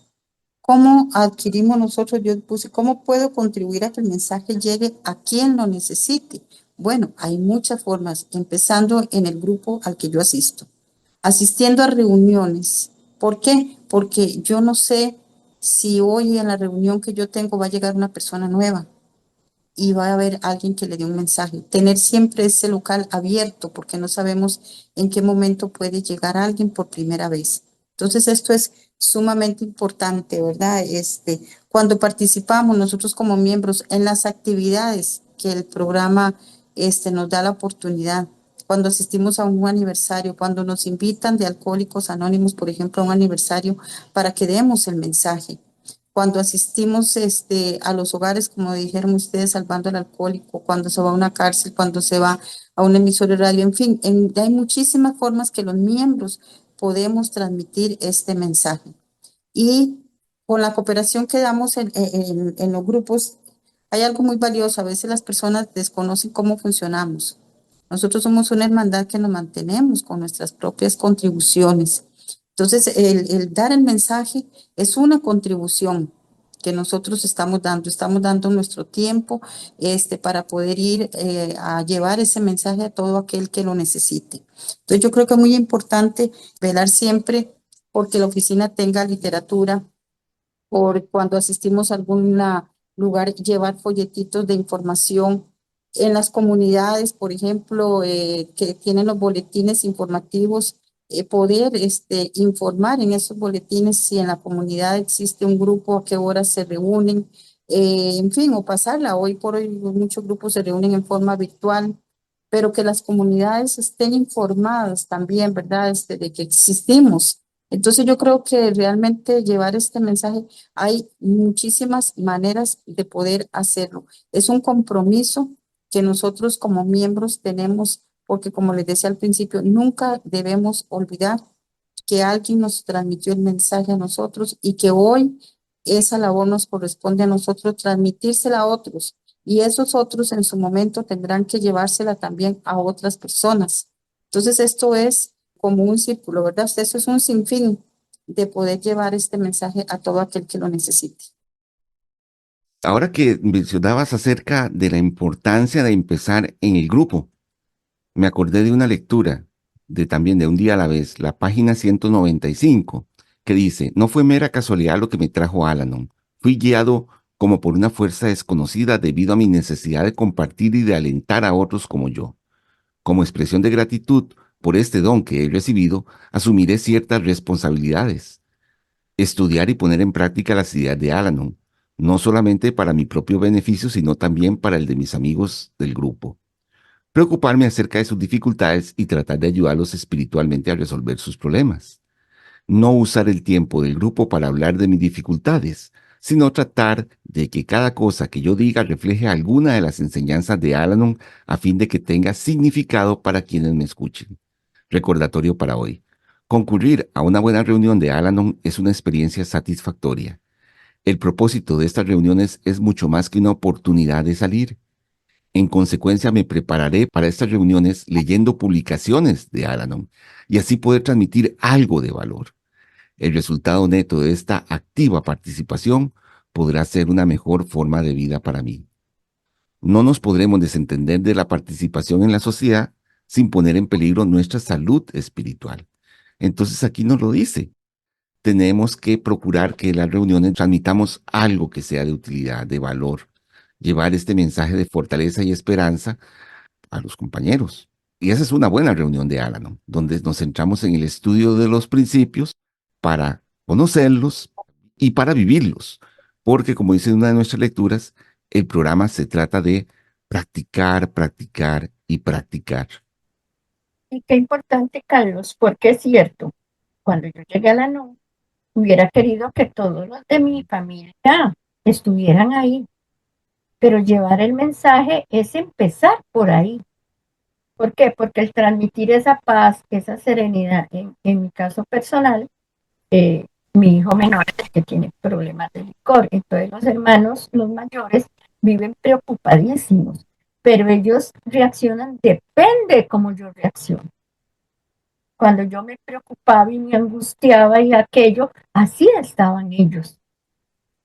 ¿Cómo adquirimos nosotros? Yo puse, ¿cómo puedo contribuir a que el mensaje llegue a quien lo necesite? Bueno, hay muchas formas, empezando en el grupo al que yo asisto, asistiendo a reuniones. ¿Por qué? Porque yo no sé si hoy en la reunión que yo tengo va a llegar una persona nueva y va a haber alguien que le dé un mensaje. Tener siempre ese local abierto porque no sabemos en qué momento puede llegar alguien por primera vez. Entonces, esto es sumamente importante, ¿verdad? Cuando participamos nosotros como miembros en las actividades que el programa nos da la oportunidad, cuando asistimos a un aniversario, cuando nos invitan de Alcohólicos Anónimos, por ejemplo, a un aniversario, para que demos el mensaje cuando asistimos a los hogares, como dijeron ustedes, salvando al alcohólico, cuando se va a una cárcel, cuando se va a una emisora de radio, en fin, hay muchísimas formas que los miembros podemos transmitir este mensaje. Y con la cooperación que damos en los grupos, hay algo muy valioso. A veces las personas desconocen cómo funcionamos. Nosotros somos una hermandad que nos mantenemos con nuestras propias contribuciones. Entonces, el dar el mensaje es una contribución que nosotros estamos dando nuestro tiempo para poder ir a llevar ese mensaje a todo aquel que lo necesite. Entonces, yo creo que es muy importante velar siempre porque la oficina tenga literatura, por cuando asistimos a algún lugar, llevar folletitos de información en las comunidades, por ejemplo, que tienen los boletines informativos, poder informar en esos boletines si en la comunidad existe un grupo, a qué horas se reúnen, en fin, o pasarla. Hoy por hoy muchos grupos se reúnen en forma virtual, pero que las comunidades estén informadas también, ¿verdad? De que existimos. Entonces yo creo que realmente llevar este mensaje, hay muchísimas maneras de poder hacerlo. Es un compromiso que nosotros como miembros tenemos, porque como les decía al principio, nunca debemos olvidar que alguien nos transmitió el mensaje a nosotros y que hoy esa labor nos corresponde a nosotros transmitírsela a otros. Y esos otros en su momento tendrán que llevársela también a otras personas. Entonces esto es como un círculo, ¿verdad? Eso es un sinfín de poder llevar este mensaje a todo aquel que lo necesite. Ahora que mencionabas acerca de la importancia de empezar en el grupo, me acordé de una lectura también de Un día a la vez, la página 195, que dice: no fue mera casualidad lo que me trajo a Al-Anon. Fui guiado como por una fuerza desconocida debido a mi necesidad de compartir y de alentar a otros como yo. Como expresión de gratitud por este don que he recibido, asumiré ciertas responsabilidades. Estudiar y poner en práctica las ideas de Al-Anon, no solamente para mi propio beneficio, sino también para el de mis amigos del grupo. Preocuparme acerca de sus dificultades y tratar de ayudarlos espiritualmente a resolver sus problemas. No usar el tiempo del grupo para hablar de mis dificultades, sino tratar de que cada cosa que yo diga refleje alguna de las enseñanzas de Al-Anon a fin de que tenga significado para quienes me escuchen. Recordatorio para hoy. Concurrir a una buena reunión de Al-Anon es una experiencia satisfactoria. El propósito de estas reuniones es mucho más que una oportunidad de salir. En consecuencia, me prepararé para estas reuniones leyendo publicaciones de Al-Anon y así poder transmitir algo de valor. El resultado neto de esta activa participación podrá ser una mejor forma de vida para mí. No nos podremos desentender de la participación en la sociedad sin poner en peligro nuestra salud espiritual. Entonces aquí nos lo dice. Tenemos que procurar que en las reuniones transmitamos algo que sea de utilidad, de valor, llevar este mensaje de fortaleza y esperanza a los compañeros. Y esa es una buena reunión de Al-Anon, donde nos centramos en el estudio de los principios para conocerlos y para vivirlos. Porque, como dice una de nuestras lecturas, el programa se trata de practicar, practicar y practicar. Y qué importante, Carlos, porque es cierto, cuando yo llegué a la NU, hubiera querido que todos los de mi familia estuvieran ahí, pero llevar el mensaje es empezar por ahí. ¿Por qué? Porque el transmitir esa paz, esa serenidad, en mi caso personal, mi hijo menor es el que tiene problemas de licor, entonces los hermanos, los mayores, viven preocupadísimos, pero ellos reaccionan, depende cómo yo reacciono. Cuando yo me preocupaba y me angustiaba y aquello, así estaban ellos.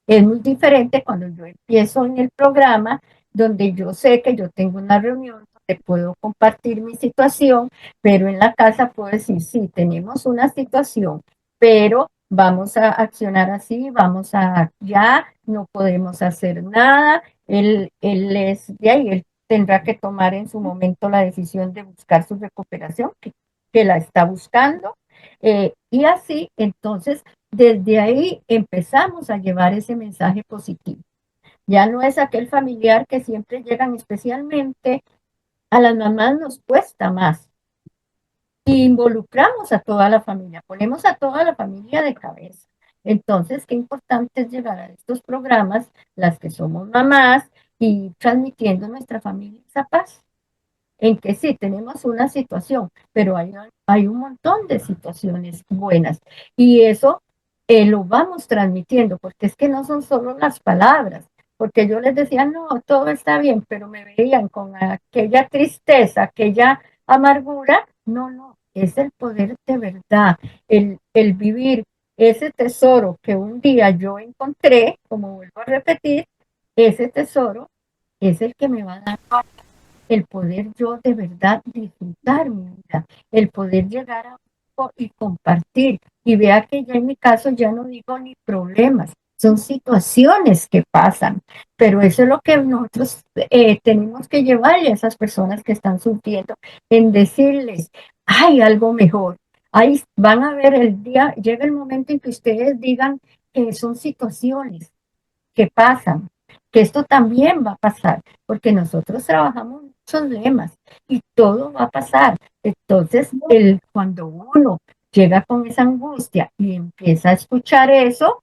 Es muy diferente cuando yo empiezo en el programa, donde yo sé que yo tengo una reunión donde puedo compartir mi situación, pero en la casa puedo decir, sí, tenemos una situación, pero vamos a accionar así, vamos a, ya no podemos hacer nada, él es de ahí, él tendrá que tomar en su momento la decisión de buscar su recuperación, que la está buscando, y así, entonces, desde ahí empezamos a llevar ese mensaje positivo. Ya no es aquel familiar que siempre llegan, especialmente a las mamás nos cuesta más. Involucramos a toda la familia, ponemos a toda la familia de cabeza. Entonces, qué importante es llegar a estos programas, las que somos mamás, y transmitiendo a nuestra familia esa paz. En que sí, tenemos una situación, pero hay un montón de situaciones buenas. Y eso lo vamos transmitiendo, porque es que no son solo las palabras, porque yo les decía, no, todo está bien, pero me veían con aquella tristeza, aquella amargura. No, no, es el poder de verdad, el vivir ese tesoro que un día yo encontré, como vuelvo a repetir, ese tesoro es el que me va a dar el poder yo de verdad disfrutar mi vida, el poder llegar a y compartir. Y vea que ya en mi caso ya no digo ni problemas, son situaciones que pasan, pero eso es lo que nosotros tenemos que llevarle a esas personas que están sufriendo, en decirles, hay algo mejor. Ahí van a ver el día, llega el momento en que ustedes digan que son situaciones que pasan, que esto también va a pasar, porque nosotros trabajamos muchos lemas y todo va a pasar. Entonces, cuando uno llega con esa angustia y empieza a escuchar eso,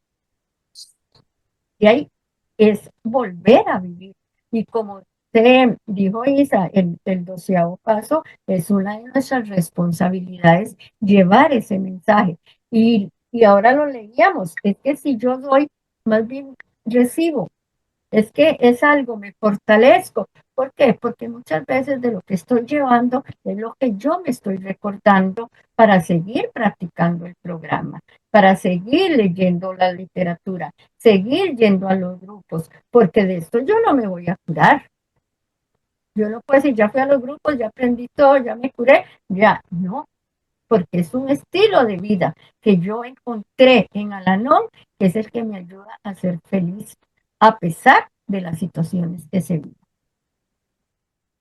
y ahí es volver a vivir. Y como te dijo Isa, el 12º paso es una de nuestras responsabilidades llevar ese mensaje. Y ahora lo leíamos, es que si yo doy, más bien recibo. Es que es algo, me fortalezco. ¿Por qué? Porque muchas veces de lo que estoy llevando es lo que yo me estoy recordando para seguir practicando el programa, para seguir leyendo la literatura, seguir yendo a los grupos, porque de esto yo no me voy a curar. Yo no puedo decir, ya fui a los grupos, ya aprendí todo, ya me curé, ya no, porque es un estilo de vida que yo encontré en Al-Anon, que es el que me ayuda a ser feliz, a pesar de las situaciones que se viven.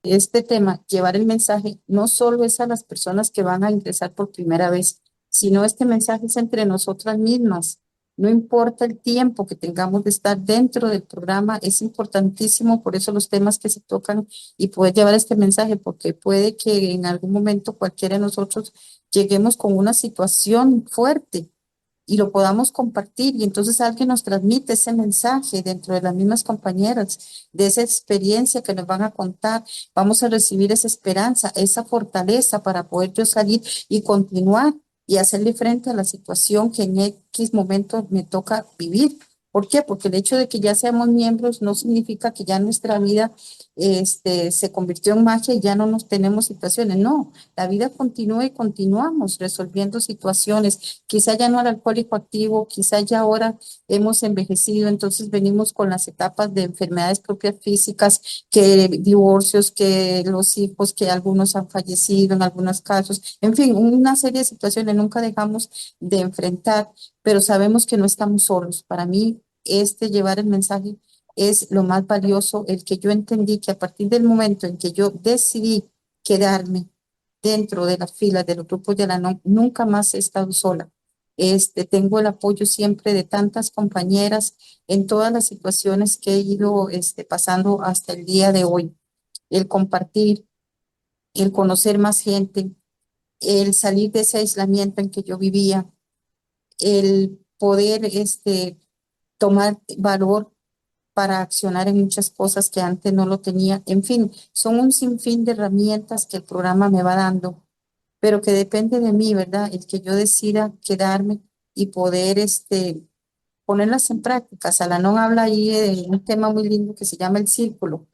Este tema, llevar el mensaje, no solo es a las personas que van a ingresar por primera vez, sino este mensaje es entre nosotras mismas. No importa el tiempo que tengamos de estar dentro del programa, es importantísimo, por eso los temas que se tocan y poder llevar este mensaje, porque puede que en algún momento cualquiera de nosotros lleguemos con una situación fuerte y lo podamos compartir y entonces alguien nos transmite ese mensaje dentro de las mismas compañeras, de esa experiencia que nos van a contar, vamos a recibir esa esperanza, esa fortaleza para poder yo salir y continuar y hacerle frente a la situación que en X momento me toca vivir. ¿Por qué? Porque el hecho de que ya seamos miembros no significa que ya nuestra vida se convirtió en magia y ya no nos tenemos situaciones. No, la vida continúa y continuamos resolviendo situaciones. Quizá ya no al alcohólico activo, quizá ya ahora hemos envejecido, entonces venimos con las etapas de enfermedades propias físicas, que divorcios, que los hijos, que algunos han fallecido en algunos casos. En fin, una serie de situaciones nunca dejamos de enfrentar, pero sabemos que no estamos solos. Para mí, llevar el mensaje es lo más valioso, el que yo entendí que a partir del momento en que yo decidí quedarme dentro de las filas de los grupos de Al-Anon, nunca más he estado sola. Tengo el apoyo siempre de tantas compañeras en todas las situaciones que he ido pasando hasta el día de hoy. El compartir, el conocer más gente, el salir de ese aislamiento en que yo vivía, el poder tomar valor para accionar en muchas cosas que antes no lo tenía. En fin, son un sinfín de herramientas que el programa me va dando, pero que depende de mí, ¿verdad? El que yo decida quedarme y poder ponerlas en práctica. Salanón habla ahí de un tema muy lindo que se llama el círculo,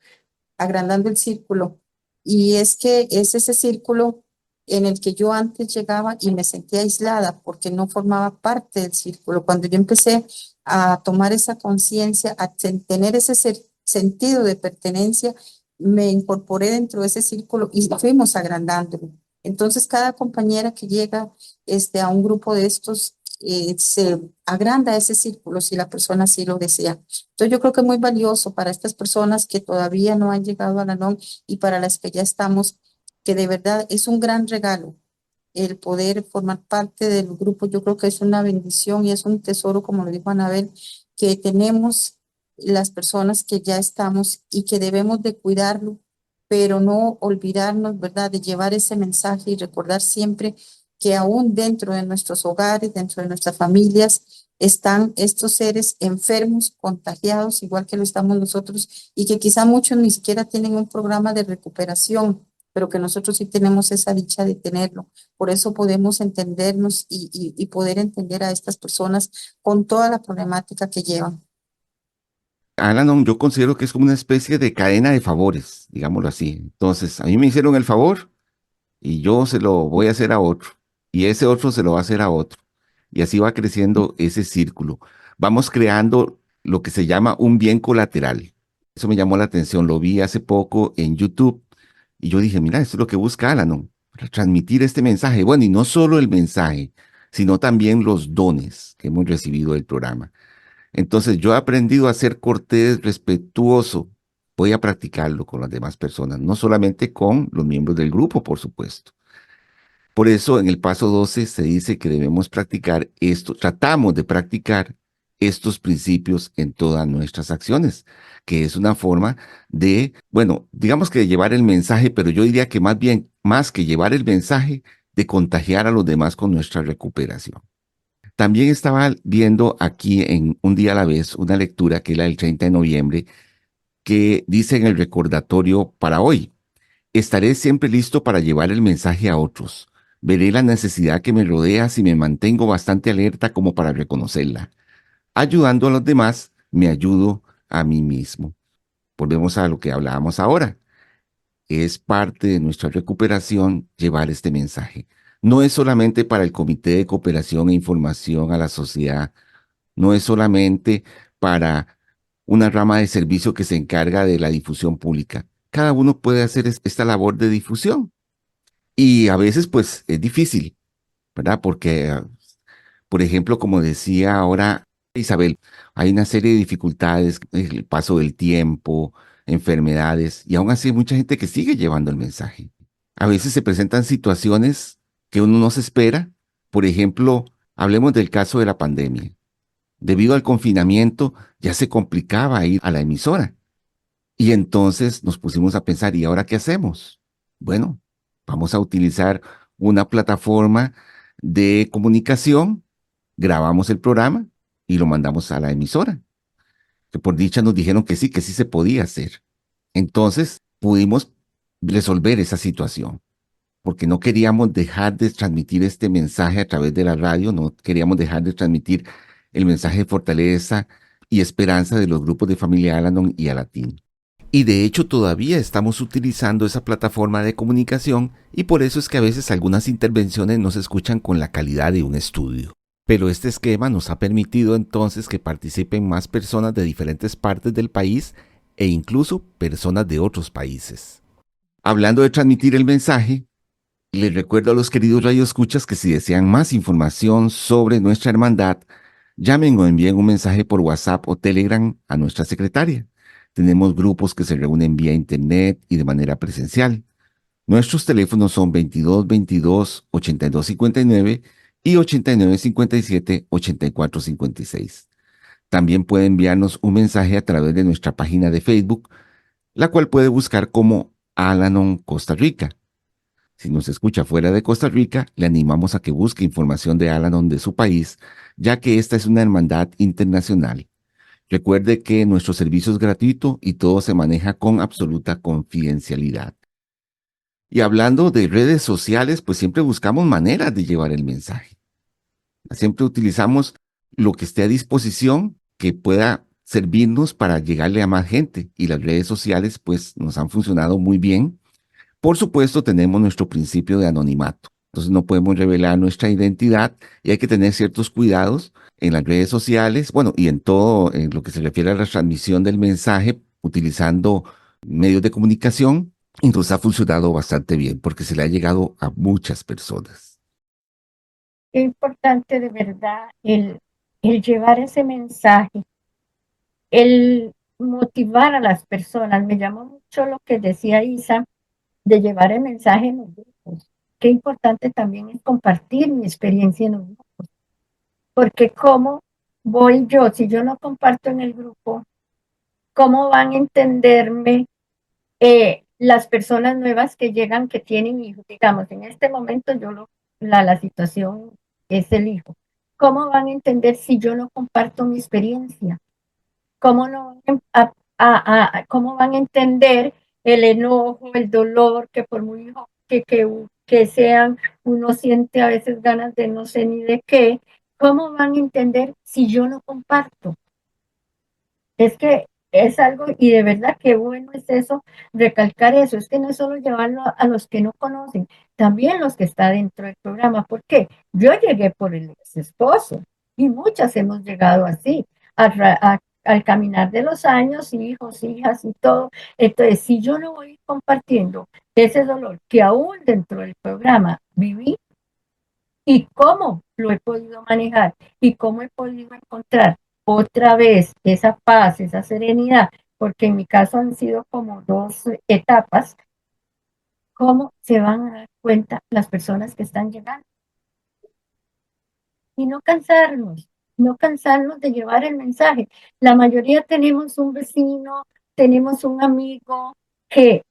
agrandando el círculo. Y es que es ese círculo en el que yo antes llegaba y me sentía aislada porque no formaba parte del círculo. Cuando yo empecé a tomar esa conciencia, a tener ese sentido de pertenencia, me incorporé dentro de ese círculo y fuimos agrandándolo. Entonces, cada compañera que llega a un grupo de estos, se agranda ese círculo si la persona así lo desea. Entonces yo creo que es muy valioso para estas personas que todavía no han llegado a la NOM y para las que ya estamos, que de verdad es un gran regalo el poder formar parte del grupo. Yo creo que es una bendición y es un tesoro, como lo dijo Anabel, que tenemos las personas que ya estamos y que debemos de cuidarlo, pero no olvidarnos, ¿verdad?, de llevar ese mensaje y recordar siempre que aún dentro de nuestros hogares, dentro de nuestras familias, están estos seres enfermos, contagiados, igual que lo estamos nosotros, y que quizá muchos ni siquiera tienen un programa de recuperación, pero que nosotros sí tenemos esa dicha de tenerlo. Por eso podemos entendernos y poder entender a estas personas con toda la problemática que llevan. Al-Anon yo considero que es como una especie de cadena de favores, digámoslo así. Entonces, a mí me hicieron el favor y yo se lo voy a hacer a otro, y ese otro se lo va a hacer a otro. Y así va creciendo ese círculo. Vamos creando lo que se llama un bien colateral. Eso me llamó la atención, lo vi hace poco en YouTube y yo dije, mira, esto es lo que busca Al-Anon, para transmitir este mensaje. Bueno, y no solo el mensaje, sino también los dones que hemos recibido del programa. Entonces yo he aprendido a ser cortés, respetuoso. Voy a practicarlo con las demás personas, no solamente con los miembros del grupo, por supuesto. Por eso en el paso 12 se dice que debemos practicar esto, tratamos de practicar estos principios en todas nuestras acciones, que es una forma de, bueno, digamos que de llevar el mensaje, pero yo diría que más bien, más que llevar el mensaje, de contagiar a los demás con nuestra recuperación. También estaba viendo aquí en Un día a la vez una lectura que es la del 30 de noviembre, que dice en el recordatorio para hoy: estaré siempre listo para llevar el mensaje a otros. Veré la necesidad que me rodea si me mantengo bastante alerta como para reconocerla. Ayudando a los demás, me ayudo a mí mismo. Volvemos a lo que hablábamos ahora. Es parte de nuestra recuperación llevar este mensaje. No es solamente para el Comité de Cooperación e Información a la Sociedad, no es solamente para una rama de servicio que se encarga de la difusión pública. Cada uno puede hacer esta labor de difusión. Y a veces, pues, es difícil, ¿verdad? Porque, por ejemplo, como decía ahora Isabel, hay una serie de dificultades, el paso del tiempo, enfermedades, y aún así hay mucha gente que sigue llevando el mensaje. A veces se presentan situaciones que uno no se espera. Por ejemplo, hablemos del caso de la pandemia. Debido al confinamiento, ya se complicaba ir a la emisora. Y entonces nos pusimos a pensar, ¿y ahora qué hacemos? Bueno, vamos a utilizar una plataforma de comunicación grabamos el programa y lo mandamos a la emisora, que por dicha nos dijeron que sí se podía hacer. Entonces pudimos resolver esa situación, porque no queríamos dejar de transmitir este mensaje a través de la radio, no queríamos dejar de transmitir el mensaje de fortaleza y esperanza de los grupos de familia Al-Anon y Alatín. Y de hecho todavía estamos utilizando esa plataforma de comunicación y por eso es que a veces algunas intervenciones no se escuchan con la calidad de un estudio. Pero este esquema nos ha permitido entonces que participen más personas de diferentes partes del país e incluso personas de otros países. Hablando de transmitir el mensaje, les recuerdo a los queridos radioescuchas que si desean más información sobre nuestra hermandad, llamen o envíen un mensaje por WhatsApp o Telegram a nuestra secretaria. Tenemos grupos que se reúnen vía internet y de manera presencial. Nuestros teléfonos son 22 22 82 59 y 89 57 84 56. También puede enviarnos un mensaje a través de nuestra página de Facebook, la cual puede buscar como Al-Anon Costa Rica. Si nos escucha fuera de Costa Rica, le animamos a que busque información de Al-Anon de su país, ya que esta es una hermandad internacional. Recuerde que nuestro servicio es gratuito y todo se maneja con absoluta confidencialidad. Y hablando de redes sociales, pues siempre buscamos maneras de llevar el mensaje. Siempre utilizamos lo que esté a disposición que pueda servirnos para llegarle a más gente. Y las redes sociales pues nos han funcionado muy bien. Por supuesto, tenemos nuestro principio de anonimato. Entonces no podemos revelar nuestra identidad y hay que tener ciertos cuidados en las redes sociales, bueno, y en todo en lo que se refiere a la transmisión del mensaje, utilizando medios de comunicación. Entonces ha funcionado bastante bien porque se le ha llegado a muchas personas. Qué importante de verdad el llevar ese mensaje, el motivar a las personas. Me llamó mucho lo que decía Isa, de llevar el mensaje en los grupos. Qué importante también es compartir mi experiencia en los grupos, porque cómo voy yo, si yo no comparto en el grupo, cómo van a entenderme las personas nuevas que llegan, que tienen hijos. Digamos, en este momento la situación es el hijo. ¿Cómo van a entender si yo no comparto mi experiencia? ¿Cómo, no, cómo van a entender el enojo, el dolor, que por muy hijo que sean, uno siente a veces ganas de no sé ni de qué? ¿Cómo van a entender si yo no comparto? Es que es algo, y de verdad qué bueno es eso, recalcar eso, es que no es solo llevarlo a los que no conocen, también los que están dentro del programa. ¿Por qué? Yo llegué por el ex esposo y muchas hemos llegado así, al caminar de los años, hijos, hijas y todo. Entonces, si yo no voy compartiendo ese dolor que aún dentro del programa viví y cómo lo he podido manejar y cómo he podido encontrar otra vez esa paz, esa serenidad, porque en mi caso han sido como dos etapas, cómo se van a dar cuenta las personas que están llegando. Y no cansarnos de llevar el mensaje. La mayoría tenemos un vecino, tenemos un amigo que,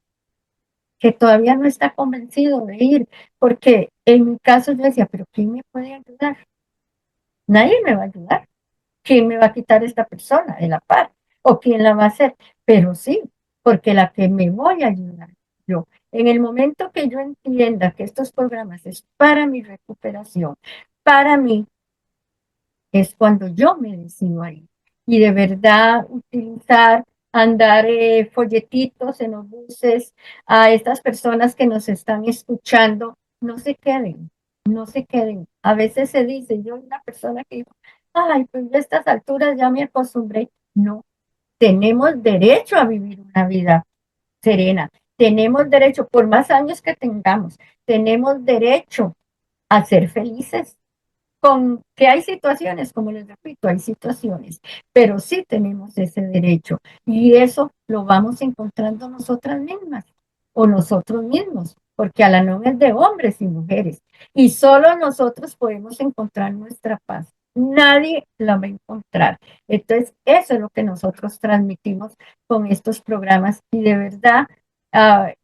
que todavía no está convencido de ir, porque en mi caso yo decía, pero ¿quién me puede ayudar? Nadie me va a ayudar. ¿Quién me va a quitar esta persona de la par? ¿O quién la va a hacer? Pero sí, porque la que me voy a ayudar yo. En el momento que yo entienda que estos programas es para mi recuperación, para mí, es cuando yo me decido ahí. Y de verdad utilizar, andar folletitos en los buses a estas personas que nos están escuchando, no se queden, no se queden. A veces se dice, yo una persona que dijo, ay, pues a estas alturas ya me acostumbré. No, tenemos derecho a vivir una vida serena. Tenemos derecho, por más años que tengamos, tenemos derecho a ser felices. Con que hay situaciones, como les repito, hay situaciones, pero sí tenemos ese derecho y eso lo vamos encontrando nosotras mismas o nosotros mismos, porque Al-Anon es de hombres y mujeres y solo nosotros podemos encontrar nuestra paz. Nadie la va a encontrar. Entonces, eso es lo que nosotros transmitimos con estos programas y de verdad,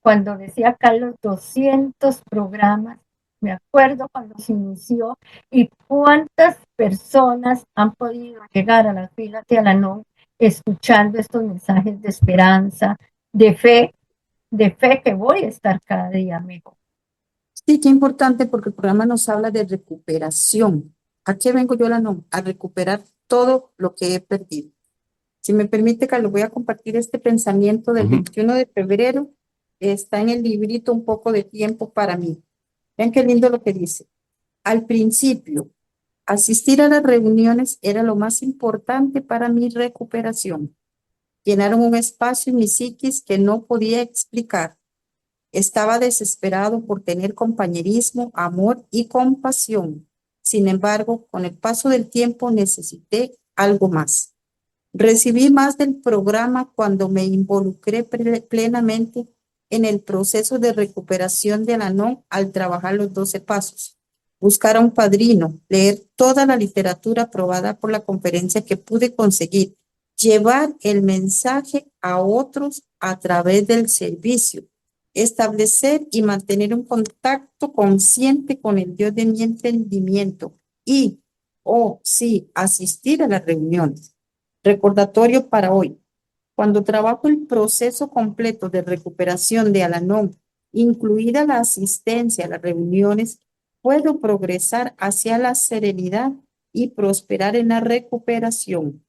cuando decía Carlos, 200 programas Me acuerdo cuando se inició y cuántas personas han podido llegar a las filas de Al-Anon escuchando estos mensajes de esperanza, de fe que voy a estar cada día mejor. Sí, qué importante porque el programa nos habla de recuperación. ¿A qué vengo yo, Lanón? A recuperar todo lo que he perdido. Si me permite, Carlos, voy a compartir este pensamiento del 21 de febrero. Está en el librito Un poco de tiempo para mí. Vean qué lindo lo que dice. Al principio, asistir a las reuniones era lo más importante para mi recuperación. Llenaron un espacio en mi psiquis que no podía explicar. Estaba desesperado por tener compañerismo, amor y compasión. Sin embargo, con el paso del tiempo necesité algo más. Recibí más del programa cuando me involucré plenamente en el proceso de recuperación de Al-Anon al trabajar los 12 pasos. Buscar a un padrino, leer toda la literatura aprobada por la conferencia que pude conseguir, llevar el mensaje a otros a través del servicio, establecer y mantener un contacto consciente con el Dios de mi entendimiento y, sí, asistir a las reuniones. Recordatorio para hoy. Cuando trabajo el proceso completo de recuperación de Al-Anon, incluida la asistencia a las reuniones, puedo progresar hacia la serenidad y prosperar en la recuperación.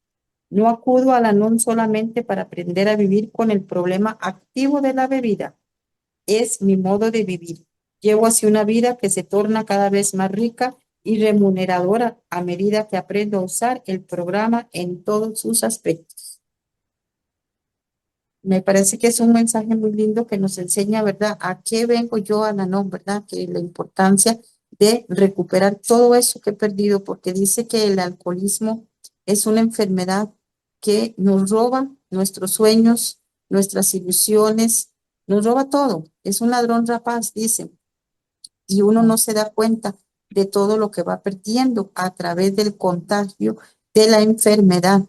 No acudo a Al-Anon solamente para aprender a vivir con el problema activo de la bebida. Es mi modo de vivir. Llevo hacia una vida que se torna cada vez más rica y remuneradora a medida que aprendo a usar el programa en todos sus aspectos. Me parece que es un mensaje muy lindo que nos enseña, ¿verdad? ¿A qué vengo yo, a la no, verdad? Que la importancia de recuperar todo eso que he perdido, porque dice que el alcoholismo es una enfermedad que nos roba nuestros sueños, nuestras ilusiones, nos roba todo. Es un ladrón rapaz, dicen, y uno no se da cuenta de todo lo que va perdiendo a través del contagio de la enfermedad.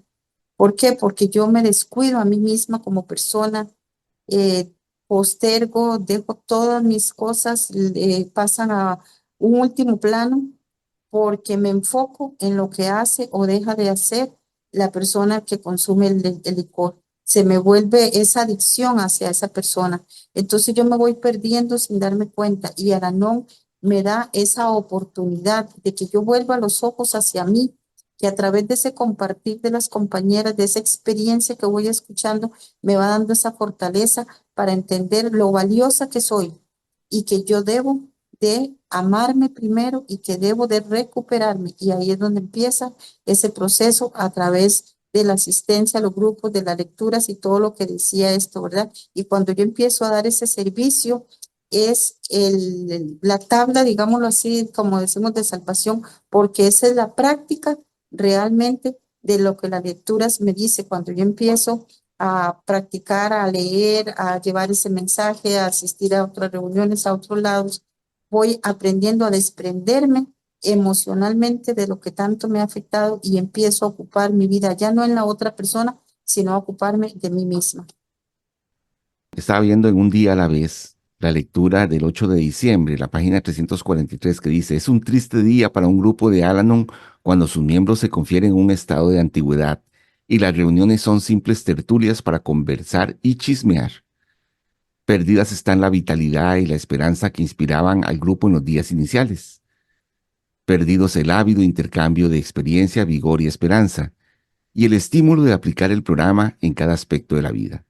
¿Por qué? Porque yo me descuido a mí misma como persona, eh, postergo, dejo todas mis cosas, pasan a un último plano porque me enfoco en lo que hace o deja de hacer la persona que consume el licor. Se me vuelve esa adicción hacia esa persona. Entonces yo me voy perdiendo sin darme cuenta y Al-Anon me da esa oportunidad de que yo vuelva los ojos hacia mí, que a través de ese compartir de las compañeras, de esa experiencia que voy escuchando, me va dando esa fortaleza para entender lo valiosa que soy y que yo debo de amarme primero y que debo de recuperarme. Y ahí es donde empieza ese proceso a través de la asistencia a los grupos, de las lecturas y todo lo que decía esto, ¿verdad? Y cuando yo empiezo a dar ese servicio, es la tabla, digámoslo así, como decimos, de salvación, porque esa es la práctica realmente de lo que las lecturas me dice cuando yo empiezo a practicar, a leer, a llevar ese mensaje, a asistir a otras reuniones, a otros lados, voy aprendiendo a desprenderme emocionalmente de lo que tanto me ha afectado y empiezo a ocupar mi vida ya no en la otra persona, sino a ocuparme de mí misma. Estaba viendo en Un día a la vez la lectura del 8 de diciembre, la página 343, que dice: es un triste día para un grupo de Al-Anon cuando sus miembros se confieren en un estado de antigüedad y las reuniones son simples tertulias para conversar y chismear. Perdidas están la vitalidad y la esperanza que inspiraban al grupo en los días iniciales. Perdidos el ávido intercambio de experiencia, vigor y esperanza, y el estímulo de aplicar el programa en cada aspecto de la vida.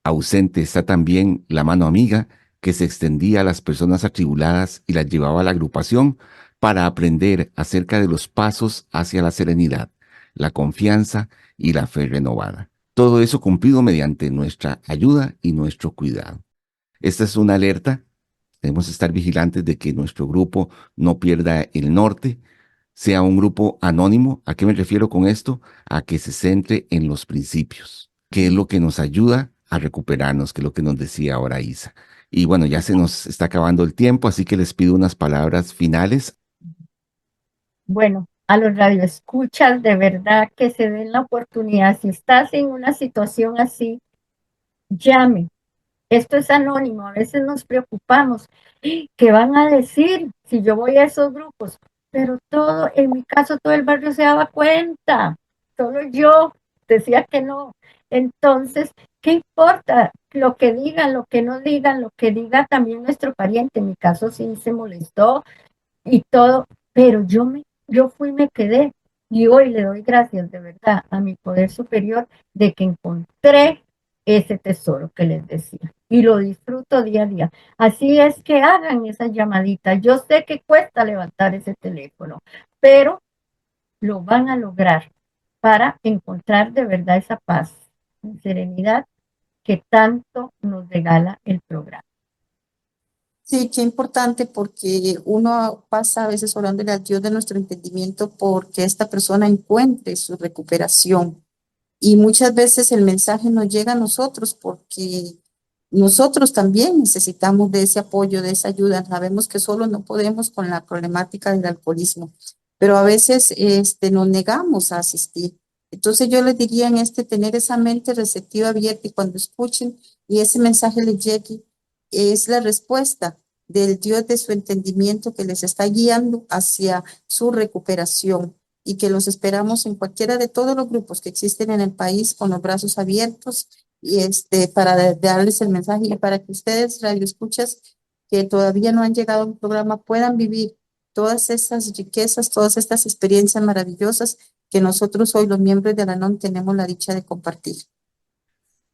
Ausente está también la mano amiga que se extendía a las personas atribuladas y las llevaba a la agrupación para aprender acerca de los pasos hacia la serenidad, la confianza y la fe renovada. Todo eso cumplido mediante nuestra ayuda y nuestro cuidado. Esta es una alerta. Debemos estar vigilantes de que nuestro grupo no pierda el norte, sea un grupo anónimo. ¿A qué me refiero con esto? A que se centre en los principios, que es lo que nos ayuda a recuperarnos, que es lo que nos decía ahora Isa. Y bueno, ya se nos está acabando el tiempo, así que les pido unas palabras finales. Bueno, a los radioescuchas, de verdad que se den la oportunidad. Si estás en una situación así, llame. Esto es anónimo, a veces nos preocupamos. ¿Qué van a decir? si yo voy a esos grupos, pero todo, en mi caso, todo el barrio se daba cuenta, solo yo decía que no. Entonces, ¿qué importa? Lo que digan, lo que no digan, lo que diga también nuestro pariente, en mi caso sí se molestó y todo, pero yo fui, me quedé, y hoy le doy gracias de verdad a mi poder superior de que encontré ese tesoro que les decía y lo disfruto día a día. Así es que hagan esa llamadita. Yo sé que cuesta levantar ese teléfono, pero lo van a lograr para encontrar de verdad esa paz y serenidad que tanto nos regala el programa. Sí, qué importante porque uno pasa a veces orándole al Dios de nuestro entendimiento porque esta persona encuentre su recuperación. Y muchas veces el mensaje nos llega a nosotros porque nosotros también necesitamos de ese apoyo, de esa ayuda. Sabemos que solo no podemos con la problemática del alcoholismo, pero a veces nos negamos a asistir. Entonces yo les diría en tener esa mente receptiva abierta y cuando escuchen y ese mensaje les llegue, es la respuesta del Dios de su entendimiento que les está guiando hacia su recuperación y que los esperamos en cualquiera de todos los grupos que existen en el país con los brazos abiertos y para darles el mensaje y para que ustedes, radioescuchas, que todavía no han llegado a un programa, puedan vivir todas esas riquezas, todas estas experiencias maravillosas que nosotros hoy, los miembros de Al-Anon, tenemos la dicha de compartir.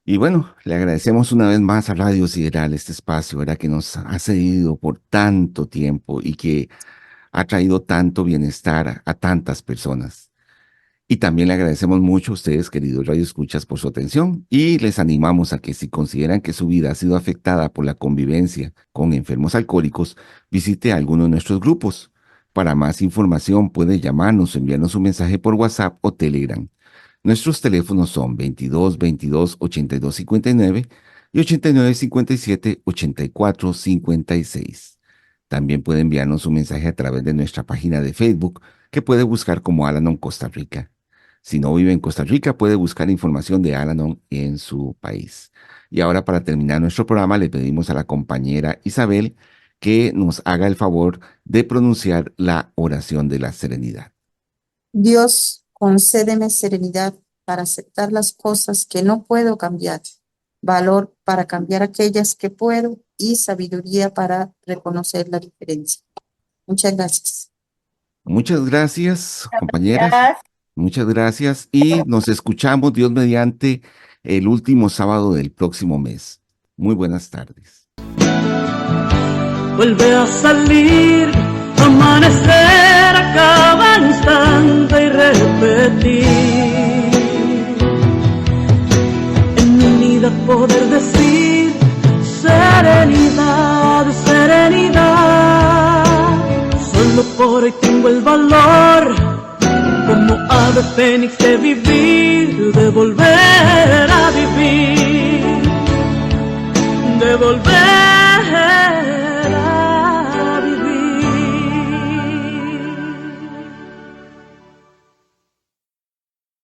Y bueno, le agradecemos una vez más a Radio Sideral este espacio, ¿verdad? Que nos ha cedido por tanto tiempo y que ha traído tanto bienestar a tantas personas. Y también le agradecemos mucho a ustedes, queridos radioescuchas, por su atención y les animamos a que si consideran que su vida ha sido afectada por la convivencia con enfermos alcohólicos, visite alguno de nuestros grupos. Para más información puede llamarnos o enviarnos un mensaje por WhatsApp o Telegram. Nuestros teléfonos son 22 22 82 59 y 89 57 84 56. También puede enviarnos un mensaje a través de nuestra página de Facebook, que puede buscar como Al-Anon Costa Rica. Si no vive en Costa Rica, puede buscar información de Al-Anon en su país. Y ahora, para terminar nuestro programa, le pedimos a la compañera Isabel que nos haga el favor de pronunciar la oración de la serenidad. Dios, concédeme serenidad para aceptar las cosas que no puedo cambiar, valor para cambiar aquellas que puedo y sabiduría para reconocer la diferencia. Muchas gracias. Muchas gracias, compañeras. Gracias. Muchas gracias y nos escuchamos, Dios mediante, el último sábado del próximo mes. Muy buenas tardes. Vuelve a salir, amanecer a cada instante y repetir. En mi vida poder decir serenidad, serenidad. Solo por hoy tengo el valor, como ave fénix, de vivir, de volver a vivir, de volver